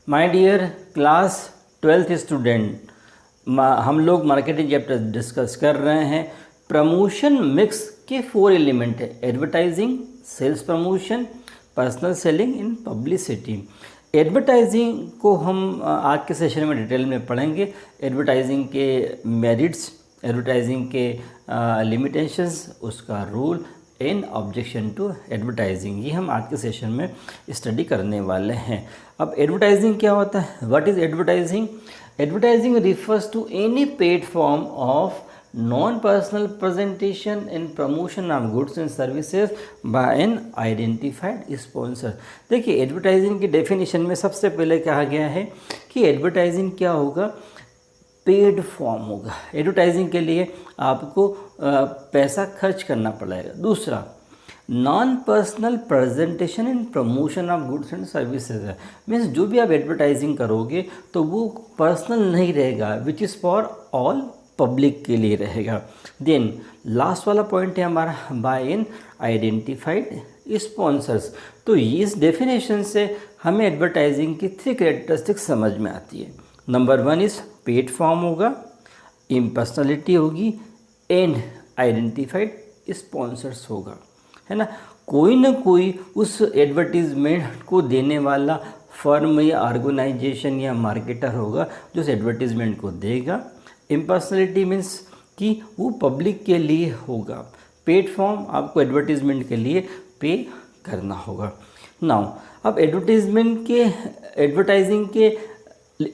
My dear class 12th student, हम लोग marketing chapter discuss कर रहे हैं। प्रमोशन मिक्स के 4 एलिमेंट है: advertising, sales promotion, personal selling in publicity. Advertising को हम आज के सेशन में डिटेल में पढ़ेंगे। एडवर्टाइजिंग के मेरिट्स, एडवर्टाइजिंग के लिमिटेशंस, उसका rule in objection to advertising, ये हम आज के सेशन में स्टडी करने वाले हैं। अब एडवर्टाइजिंग क्या होता है? What is advertising? Advertising refers to any paid form of non personal presentation in promotion of goods and services by an identified sponsor. देखिए, एडवर्टाइजिंग की डेफिनेशन में सबसे पहले कहा गया है कि एडवर्टाइजिंग क्या होगा? पेड फॉर्म होगा। एडवर्टाइजिंग के लिए आपको पैसा खर्च करना पड़ेगा। दूसरा, non personal presentation in promotion of goods and services है। मीन्स जो भी आप एडवर्टाइजिंग करोगे तो वो पर्सनल नहीं रहेगा, which is for all public के लिए रहेगा। देन लास्ट वाला पॉइंट है हमारा बाय एन आइडेंटिफाइड स्पॉन्सर्स। तो इस डेफिनेशन से हमें एडवर्टाइजिंग की 3 कैरेक्टरिस्टिक्स समझ में आती है। नंबर 1 इज़ पेड फॉर्म होगा, इम्पर्सनलिटी होगी एंड आइडेंटिफाइड स्पॉन्सर्स होगा, है ना। कोई ना कोई उस एडवर्टीज़मेंट को देने वाला फर्म या ऑर्गेनाइजेशन या मार्केटर होगा जो उस एडवर्टीज़मेंट को देगा। इम्पर्सनलिटी मीन्स कि वो पब्लिक के लिए होगा। पेड फॉर्म, आपको एडवर्टीज़मेंट के लिए पे करना होगा। नाउ अब एडवर्टाइजिंग के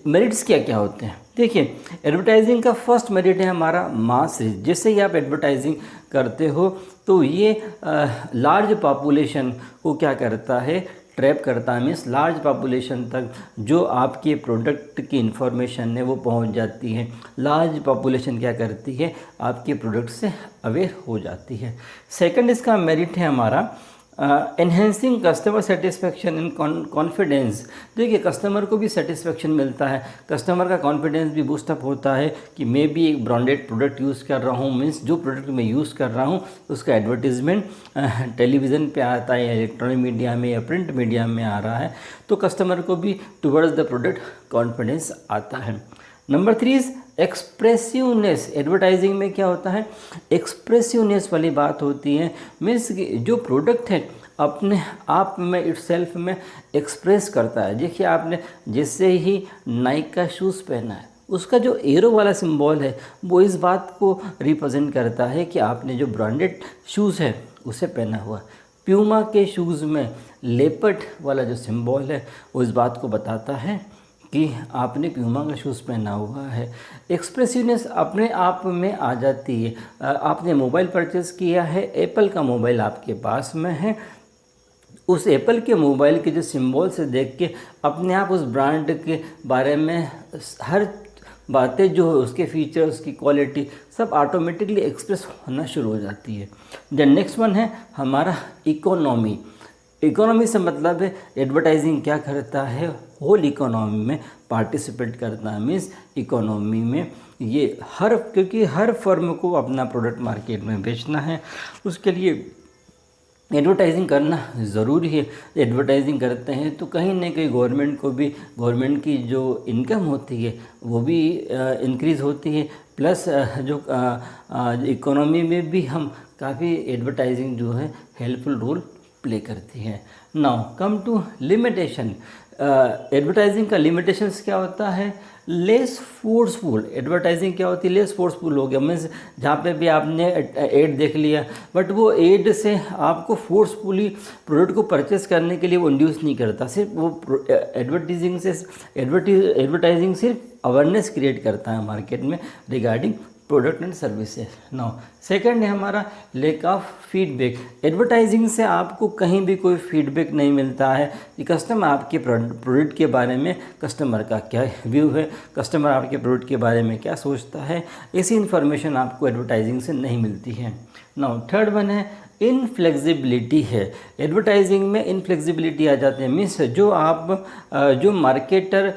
मेरिट्स क्या क्या होते हैं? देखिए, एडवर्टाइजिंग का फर्स्ट मेरिट है हमारा मास रीच। जैसे ही आप एडवर्टाइजिंग करते हो तो ये लार्ज पॉपुलेशन को क्या करता है? ट्रैप करता है। मीन्स लार्ज पॉपुलेशन तक जो आपके प्रोडक्ट की इन्फॉर्मेशन है वो पहुंच जाती है। लार्ज पॉपुलेशन क्या करती है? आपके प्रोडक्ट से अवेयर हो जाती है। सेकंड इसका मेरिट है हमारा enhancing customer satisfaction and confidence. देखिए, कस्टमर को भी सेटिस्फेक्शन मिलता है, कस्टमर का कॉन्फिडेंस भी बूस्टअप होता है कि मैं भी एक ब्रांडेड प्रोडक्ट यूज़ कर रहा हूँ। मीन्स जो प्रोडक्ट मैं यूज़ कर रहा हूँ उसका एडवर्टीज़मेंट टेलीविज़न पे आता है या इलेक्ट्रॉनिक मीडिया में या प्रिंट मीडिया में आ रहा है, तो कस्टमर को भी टुवर्ड्स द प्रोडक्ट कॉन्फिडेंस आता है। Number 3 is एक्सप्रेसिवनेस। एडवर्टाइजिंग में क्या होता है? एक्सप्रेसिवनेस वाली बात होती है। मीन्स जो प्रोडक्ट है अपने आप में इटसेल्फ में एक्सप्रेस करता है। देखिए, आपने जैसे ही नाइक का शूज़ पहना है, उसका जो एरो वाला सिंबल है वो इस बात को रिप्रेजेंट करता है कि आपने जो ब्रांडेड शूज़ है उसे पहना हुआ। प्यूमा के शूज़ में लेपर्ड वाला जो सिंबल है वो इस बात को बताता है कि आपने प्यूमा का शूज़ पहना हुआ है। एक्सप्रेसिवनेस अपने आप में आ जाती है। आपने मोबाइल परचेज़ किया है, एप्पल का मोबाइल आपके पास में है, उस एप्पल के मोबाइल के जो सिंबल से देख के अपने आप उस ब्रांड के बारे में हर बातें जो है, उसके फीचर, उसकी क्वालिटी सब ऑटोमेटिकली एक्सप्रेस होना शुरू हो जाती है। द नेक्स्ट वन है हमारा इकोनॉमी। इकोनॉमी से मतलब है एडवर्टाइजिंग क्या करता है? होल इकोनॉमी में पार्टिसिपेट करता है। मीन्स इकोनॉमी में ये क्योंकि हर फर्म को अपना प्रोडक्ट मार्केट में बेचना है, उसके लिए एडवर्टाइजिंग करना ज़रूरी है। एडवर्टाइजिंग करते हैं तो कहीं ना कहीं गवर्नमेंट की जो इनकम होती है वो भी इंक्रीज़ होती है। प्लस जो इकोनॉमी में भी हम काफ़ी एडवर्टाइजिंग जो है हेल्पफुल रोल प्ले करती है। Now come to limitation. Advertising का लिमिटेशंस क्या होता है? Less forceful. एडवर्टाइजिंग क्या होती है? लेस फोर्सफुल हो गया। मीन्स जहाँ पे भी आपने एड देख लिया, बट वो एड से आपको फोर्सफुली प्रोडक्ट को परचेस करने के लिए वो इंड्यूस नहीं करता। सिर्फ वो एडवर्टाइजिंग सिर्फ अवेयरनेस क्रिएट करता है मार्केट में regarding product and services. Now second है हमारा लैक ऑफ फीडबैक। एडवर्टाइजिंग से आपको कहीं भी कोई फीडबैक नहीं मिलता है कि कस्टमर आपके प्रोडक्ट के बारे में, कस्टमर का क्या व्यू है, कस्टमर आपके प्रोडक्ट के बारे में क्या सोचता है, ऐसी इन्फॉर्मेशन आपको एडवर्टाइजिंग से नहीं मिलती है। नाउ थर्ड वन है इनफ्लेक्सिबिलिटी है। एडवर्टाइजिंग में इनफ्लेक्सिबिलिटी आ जाते हैं, मीन्स जो आप जो मार्केटर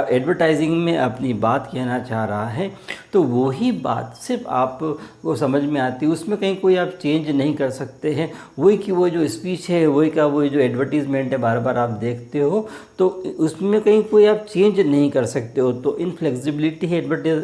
एडवर्टाइजिंग में अपनी बात कहना चाह रहा है तो वही बात सिर्फ आपको समझ में आती है, उसमें कहीं कोई आप चेंज नहीं कर सकते हैं। वही कि वो जो स्पीच है, वही का वो जो एडवर्टीज़मेंट है बार बार आप देखते हो तो उसमें कहीं कोई आप चेंज नहीं कर सकते हो। तो इनफ्लेक्सिबिलिटी है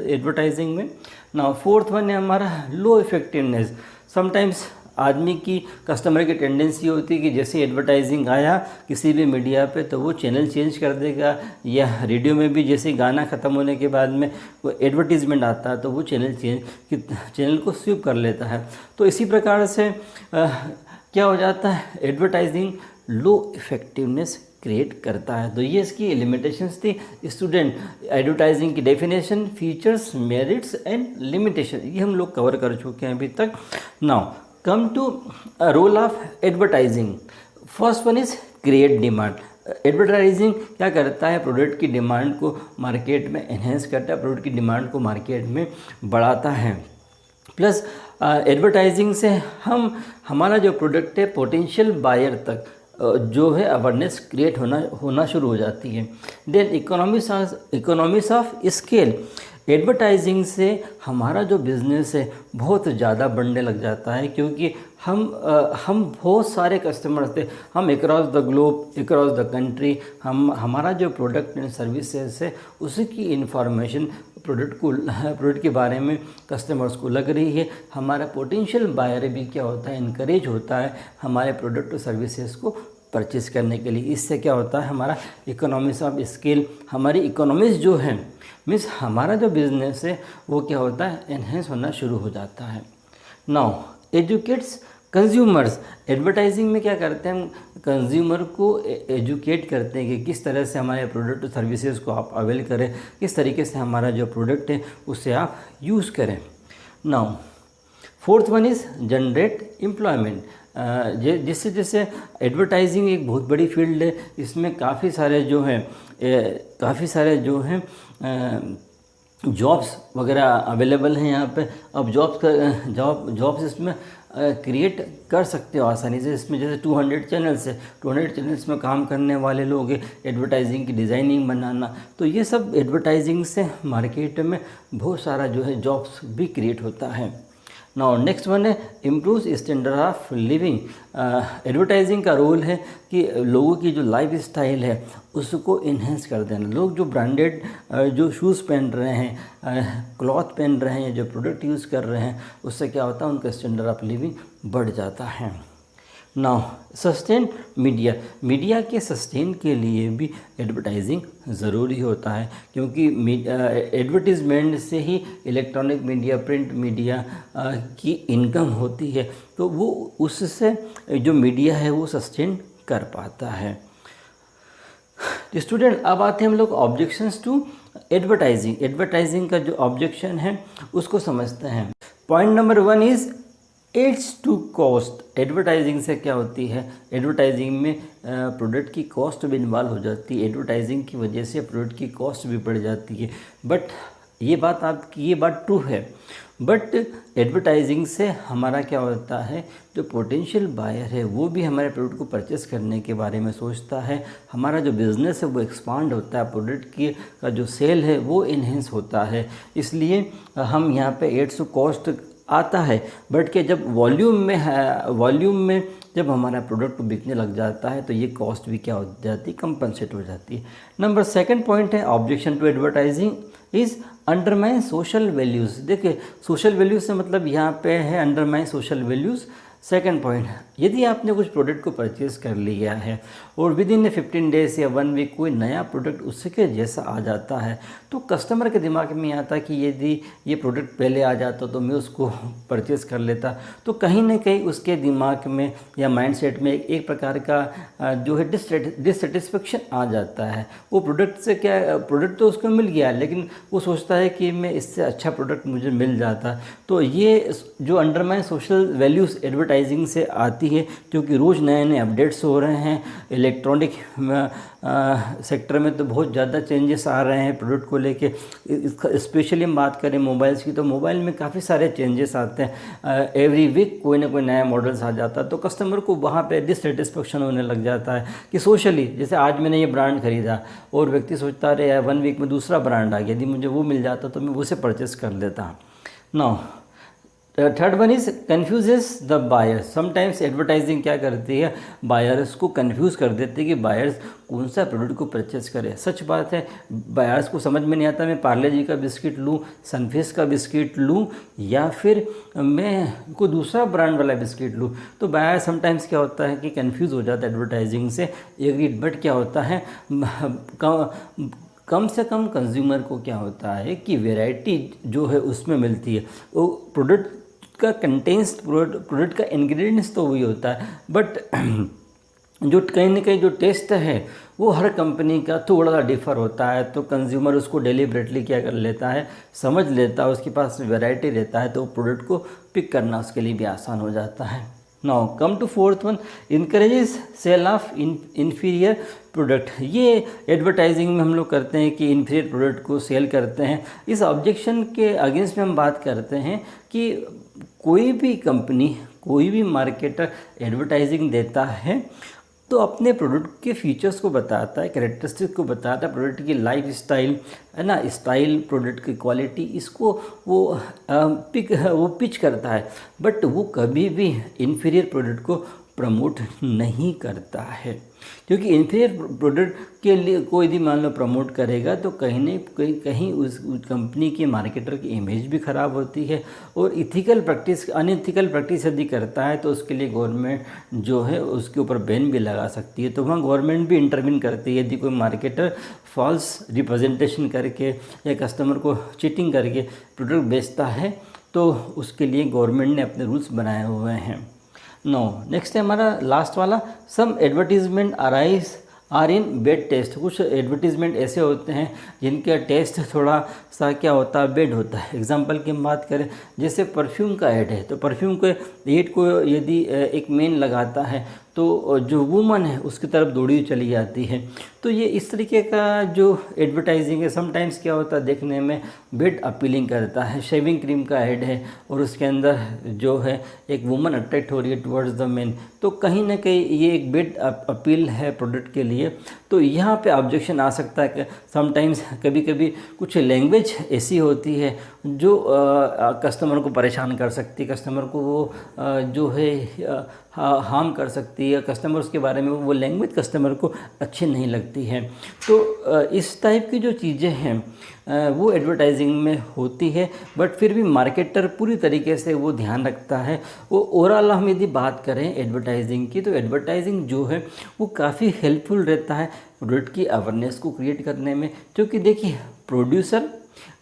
एडवर्टाइजिंग में। ना फोर्थ वन है हमारा लो इफेक्टिवनेस। समटाइम्स आदमी की कस्टमर की टेंडेंसी होती है कि जैसे एडवर्टाइजिंग आया किसी भी मीडिया पे तो वो चैनल चेंज कर देगा, या रेडियो में भी जैसे गाना ख़त्म होने के बाद में वो एडवर्टीज़मेंट आता है तो वो चैनल को स्विप कर लेता है। तो इसी प्रकार से क्या हो जाता है, एडवर्टाइजिंग लो इफेक्टिवनेस क्रिएट करता है। तो ये इसकी लिमिटेशंस थी। स्टूडेंट, एडवर्टाइजिंग की definition, features, merits and limitation ये हम लोग कवर कर चुके हैं अभी तक। Now come to role of advertising. First one is create demand. Advertising क्या करता है, प्रोडक्ट की डिमांड को मार्केट में एनहेंस करता है, प्रोडक्ट की डिमांड को मार्केट में बढ़ाता है। प्लस एडवर्टाइजिंग से हमारा जो प्रोडक्ट है पोटेंशियल बायर तक जो है अवेयरनेस क्रिएट होना शुरू हो जाती है। Then economics of scale. Advertising से हमारा जो बिज़नेस है बहुत ज़्यादा बढ़ने लग जाता है, क्योंकि हम बहुत सारे कस्टमर्स थे, हम across the globe, across the country, हमारा जो प्रोडक्ट एंड सर्विसेज है उसकी इंफॉर्मेशन प्रोडक्ट के बारे में कस्टमर्स को लग रही है। हमारा पोटेंशियल बायर भी क्या होता है, इनकरेज होता है हमारे प्रोडक्ट और सर्विसेज को परचेज़ करने के लिए। इससे क्या होता है, हमारा इकोनॉमिक्स ऑफ स्केल, हमारी इकोनॉमिक्स जो है मीन्स हमारा जो बिज़नेस है वो क्या होता है, एनहेंस होना शुरू हो जाता है। Now educates consumers. एडवर्टाइजिंग में क्या करते हैं, हम कंज्यूमर को एजुकेट करते हैं कि किस तरह से हमारे प्रोडक्ट और सर्विसेज को आप अवेल करें, किस तरीके से हमारा जो प्रोडक्ट है उसे आप यूज़ करें। Now fourth one is generate employment. जैसे एडवर्टाइजिंग एक बहुत बड़ी फील्ड है, इसमें काफ़ी सारे जो हैं जॉब्स वगैरह अवेलेबल हैं यहाँ पे। अब जॉब्स इसमें क्रिएट कर सकते हो आसानी से। इसमें जैसे 200 चैनल्स है, 200 चैनल्स में काम करने वाले लोग हैं, एडवर्टाइजिंग की डिज़ाइनिंग बनाना, तो ये सब एडवर्टाइजिंग से मार्केट में बहुत सारा जो है जॉब्स भी क्रिएट होता है। नाउ नेक्स्ट वन है improve standard of living. Advertising का रोल है कि लोगों की जो लाइफ स्टाइल है उसको इन्हेंस कर देना। लोग जो ब्रांडेड जो शूज़ पहन रहे हैं, क्लॉथ पहन रहे हैं, जो प्रोडक्ट यूज़ कर रहे हैं, उससे क्या होता है, उनका स्टैंडर्ड ऑफ लिविंग बढ़ जाता है। नाउ सस्टेन मीडिया के सस्टेन के लिए भी एडवर्टाइजिंग ज़रूरी होता है, क्योंकि एडवर्टीज़मेंट से ही इलेक्ट्रॉनिक मीडिया, प्रिंट मीडिया की इनकम होती है, तो वो उससे जो मीडिया है वो सस्टेन कर पाता है। स्टूडेंट, अब आते हैं हम लोग ऑब्जेक्शंस टू एडवर्टाइजिंग का जो ऑब्जेक्शन है उसको समझते हैं। Point number 1 is adds to cost. Advertising से क्या होती है, एडवर्टाइजिंग में प्रोडक्ट की कॉस्ट भी इन्वॉल्व हो जाती है। एडवर्टाइजिंग की वजह से प्रोडक्ट की कॉस्ट भी बढ़ जाती है। बट ये बात ट्रू है, बट एडवर्टाइजिंग से हमारा क्या होता है, जो पोटेंशियल बायर है वो भी हमारे प्रोडक्ट को परचेस करने के बारे में सोचता है। हमारा जो बिज़नेस है वो एक्सपांड होता है, प्रोडक्ट की का जो सेल है वो इन्हेंस होता है। इसलिए हम यहाँ पे एड्स टू कॉस्ट आता है, बट कि जब वॉल्यूम में जब हमारा प्रोडक्ट बिकने लग जाता है तो ये कॉस्ट भी क्या हो जाती है, कंपनसेट हो जाती है। नंबर 2 पॉइंट है objection to advertising is undermine social values. देखिए सोशल वैल्यूज़ से मतलब यहाँ पे है undermine social values. Second point, यदि आपने कुछ प्रोडक्ट को परचेज़ कर लिया है और विद इन 15 डेज या 1 वीक कोई नया प्रोडक्ट उसके जैसा आ जाता है, तो कस्टमर के दिमाग में आता कि यदि ये प्रोडक्ट पहले आ जाता तो मैं उसको परचेज़ कर लेता। तो कहीं ना कहीं उसके दिमाग में या माइंडसेट में एक प्रकार का जो है डिससेटिस्फेक्शन आ जाता है। वो प्रोडक्ट तो उसको मिल गया, लेकिन वो सोचता है कि मैं इससे अच्छा प्रोडक्ट मुझे मिल जाता। तो ये जो अंडरमाइन सोशल वैल्यूज़ एडवर्टाइजिंग से आती है, क्योंकि रोज़ नए नए अपडेट्स हो रहे हैं। इलेक्ट्रॉनिक सेक्टर में तो बहुत ज़्यादा चेंजेस आ रहे हैं प्रोडक्ट को लेके। स्पेशली हम बात करें मोबाइल्स की, तो मोबाइल में काफ़ी सारे चेंजेस आते हैं। एवरी वीक कोई ना कोई नया मॉडल्स आ जाता है, तो कस्टमर को वहाँ पे डिससेटिस्फेक्शन होने लग जाता है कि सोशली, जैसे आज मैंने ये ब्रांड खरीदा और व्यक्ति सोचता है यार 1 वीक में दूसरा ब्रांड आ गया, यदि मुझे वो मिल जाता तो मैं उसे परचेस कर लेता। Now third one is confuses the buyers. Sometimes advertising क्या करती है, बायर्स को कन्फ्यूज़ कर देती है कि बायर्स कौन सा प्रोडक्ट को परचेज करें। सच बात है, बायर्स को समझ में नहीं आता मैं पार्ले जी का बिस्किट लूँ, सनफीस्ट का बिस्किट लूँ, या फिर मैं कोई दूसरा ब्रांड वाला बिस्किट लूँ। तो बायर समटाइम्स क्या होता है कि कन्फ्यूज़ हो जाता है एडवर्टाइजिंग से। एग्रीड, बट क्या होता है, कम से कम कंज्यूमर को क्या होता है कि वैरायटी जो है उसमें मिलती है। वो प्रोडक्ट का कंटेंट्स, प्रोडक्ट का इंग्रेडिएंट्स तो वही होता है, बट जो कहीं ना कहीं जो टेस्ट है वो हर कंपनी का थोड़ा सा डिफ़र होता है। तो कंज्यूमर उसको डेलिबरेटली क्या कर लेता है, समझ लेता है, उसके पास वैरायटी रहता है, तो प्रोडक्ट को पिक करना उसके लिए भी आसान हो जाता है। Now come to fourth one, encourages sale of inferior product. ये एडवर्टाइजिंग में हम लोग करते हैं कि इन्फीरियर प्रोडक्ट को सेल करते हैं। इस ऑब्जेक्शन के अगेंस्ट में हम बात करते हैं कि कोई भी कंपनी, कोई भी मार्केटर एडवर्टाइजिंग देता है तो अपने प्रोडक्ट के फीचर्स को बताता है, कैरेक्टरिस्टिक को बताता है, प्रोडक्ट की लाइफ स्टाइल है ना, स्टाइल, प्रोडक्ट की क्वालिटी, इसको वो पिच करता है, बट वो कभी भी इन्फीरियर प्रोडक्ट को प्रमोट नहीं करता है। क्योंकि इन्फीरियर प्रोडक्ट के लिए कोई भी मान लो प्रमोट करेगा तो कहीं न कहीं उस कंपनी के मार्केटर की इमेज भी ख़राब होती है। और इथिकल प्रैक्टिस, अनइथिकल प्रैक्टिस यदि करता है तो उसके लिए गवर्नमेंट जो है उसके ऊपर बैन भी लगा सकती है। तो वहाँ गवर्नमेंट भी इंटरवीन करती है। यदि कोई मार्केटर फॉल्स रिप्रेजेंटेशन करके या कस्टमर को चीटिंग करके प्रोडक्ट बेचता है तो उसके लिए गवर्नमेंट ने अपने रूल्स बनाए हुए हैं। नो, नेक्स्ट है हमारा लास्ट वाला, some advertisement arise are in bad taste. कुछ एडवर्टीजमेंट ऐसे होते हैं जिनका टेस्ट थोड़ा सा क्या होता है, बेड होता है। एग्जांपल की हम बात करें, जैसे परफ्यूम का ऐड है, तो परफ्यूम के ऐड को यदि एक मेन लगाता है तो जो वुमन है उसकी तरफ दौड़ी चली जाती है। तो ये इस तरीके का जो एडवर्टाइजिंग है, समटाइम्स क्या होता है देखने में बेड अपीलिंग करता है। शेविंग क्रीम का ऐड है और उसके अंदर जो है एक वुमन अट्रैक्ट हो रही है टुवर्ड्स द मेन, तो कहीं ना कहीं ये एक बेड अपील है प्रोडक्ट के लिए। तो यहाँ पे ऑब्जेक्शन आ सकता है कि समटाइम्स कभी कभी कुछ लैंग्वेज ऐसी होती है जो कस्टमर को परेशान कर सकती है, कस्टमर को वो जो है हार्म कर सकती है, कस्टमर उसके बारे में वो लैंग्वेज कस्टमर को अच्छी नहीं लगती है। तो इस टाइप की जो चीज़ें हैं वो एडवर्टाइजिंग में होती है, बट फिर भी मार्केटर पूरी तरीके से वो ध्यान रखता है। वो ओवरऑल हम यदि बात करें एडवर्टाइजिंग की, तो एडवर्टाइजिंग जो है वो काफ़ी हेल्पफुल रहता है प्रोडक्ट की अवेयरनेस को क्रिएट करने में। क्योंकि देखिए, प्रोड्यूसर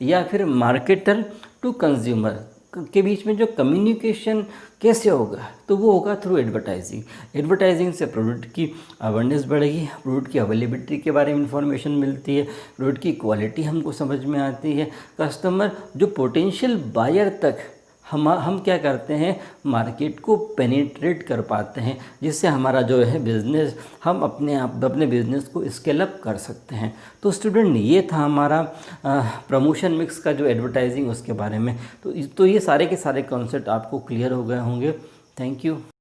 या फिर मार्केटर टू कंज्यूमर के बीच में जो कम्युनिकेशन कैसे होगा, तो वो होगा थ्रू एडवर्टाइजिंग। एडवर्टाइजिंग से प्रोडक्ट की अवेयरनेस बढ़ेगी, प्रोडक्ट की अवेलेबिलिटी के बारे में इंफॉर्मेशन मिलती है, प्रोडक्ट की क्वालिटी हमको समझ में आती है। कस्टमर जो पोटेंशियल बायर तक हम क्या करते हैं, मार्केट को पेनिट्रेट कर पाते हैं, जिससे हमारा जो है बिज़नेस, हम अपने बिज़नेस को स्केल अप कर सकते हैं। तो स्टूडेंट, ये था हमारा प्रमोशन मिक्स का जो एडवर्टाइजिंग उसके बारे में। तो ये सारे के सारे कॉन्सेप्ट आपको क्लियर हो गए होंगे। Thank you.